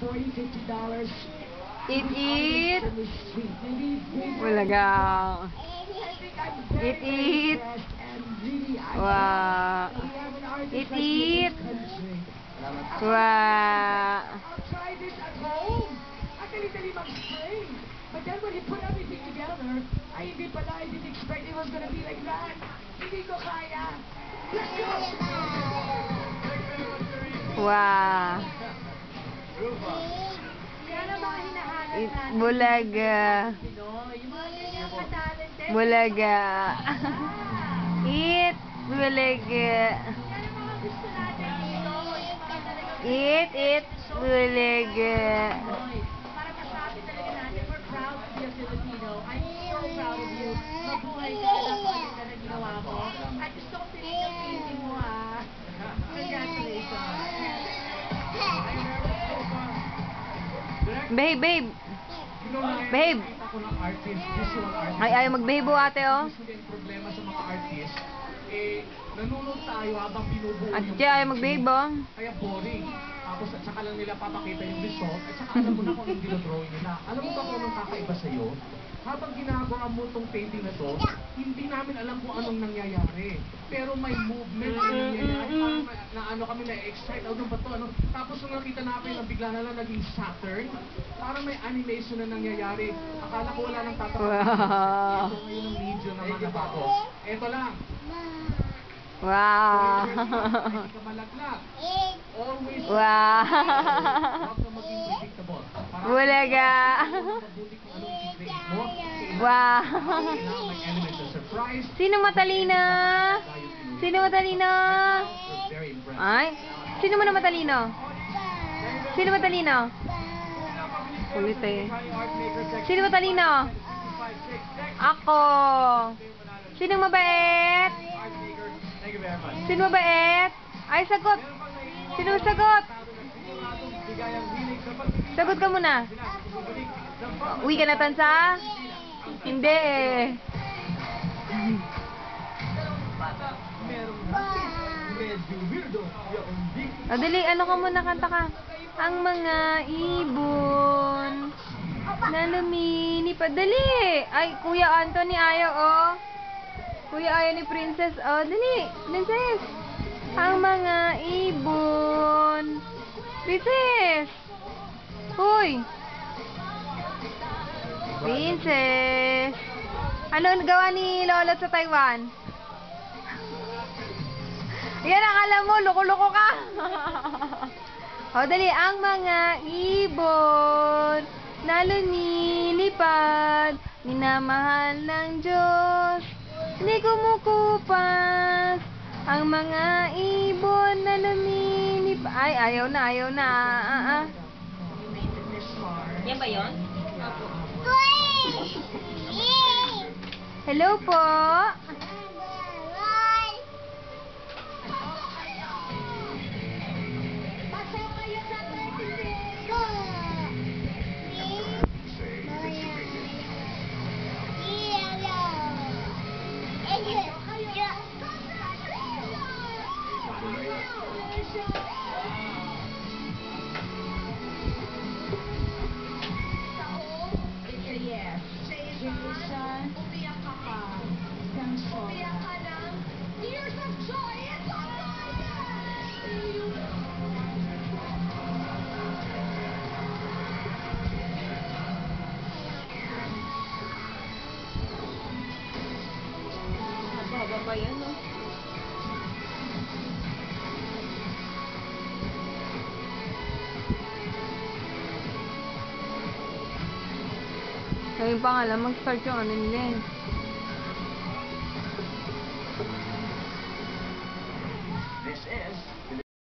$40, $50. Eat, eat. Bulaga. Eat, eat. Wow. Eat, eat. Wow. I'll try this at home. Ang dali-dali mag-spray. But then when you put everything together, ay hindi pala, I didn't expect it was gonna be like that. Hindi ko kaya. Let's go! Wow. Yan ang mga hinahanap Eat, natin. bulaga. Yung mga ganyan ka-talented. Bulaga. Eat, bulaga. Yan ang mga gusto natin dito. Yung mga talagang Eat, bulaga. para masabi talaga natin, we're proud to be a Filipino. I'm so proud of you. Mabuhay ka na napakaganda na ginawa mo. At gusto ko tinig ang painting mo, ha. Congratulations. Babe, babe. Babe. Ako ng artist, visual artist. Ay, ayaw mag-babe ate, oh. Gusto din problema sa mga artist, nanonood tayo habang binubuo At yung siya ayaw mag-babe, oh. kaya boring. Tapos at saka lang nila papakita yung result at saka alam mo na kung anong dinodrawing nila. Alam mo ba kung anong kakaiba sa'yo? Habang ginagawa mo itong painting na to, hindi namin alam kung anong nangyayari. Pero may movement na nangyayari. Parang na ano kami na-excite. Ano ba to? Ano? Tapos nung nakita namin na bigla na lang naging Saturn, parang may animation na nangyayari. Akala ko wala nang tatapos. Wow. Ito ngayon ang medyo naman na bago. Ito lang. Wow. Hindi ka malaglag. Always Wow. huwag ka maging predictable. Bulaga. Mabuti kung anong i-create mo. Wow. Kailangan may element of surprise. Sino matalino? Sino matalino? We're very impressed. Ay, sino mo na matalino? Sino matalino? Kulit eh. Sino matalino? Ako. Sino mabait? Thank you very much. Sino mabait? Ay, sagot. Sino sagot? Sagot ka muna. Uwi ka na, Tansa? Hindi eh. O, dali, ano ka muna, kanta ka. Ang mga ibon na lumilipad. Dali! Ay, Kuya Anthony ayaw, oh. Kuya ayaw ni Princess. Oh, dali, Princess. Ang mga ibon. Princess! Hoy! Princess! Ano ang gawa ni Lola sa Taiwan? Yan, akala mo, loko-loko ka. O, dali, ang mga ibon na lumilipad, minamahal ng Diyos, hindi kumukupas. Ang mga ibon na lumilipad. Ay, ayaw na, ayaw na. Yan ba yun? Hello po. Umiyak ka pa. Umiyak ka ng tears of joy. It's Haba pa yan, no? Ngayon pa nga lang, mag-start yung ano nila eh.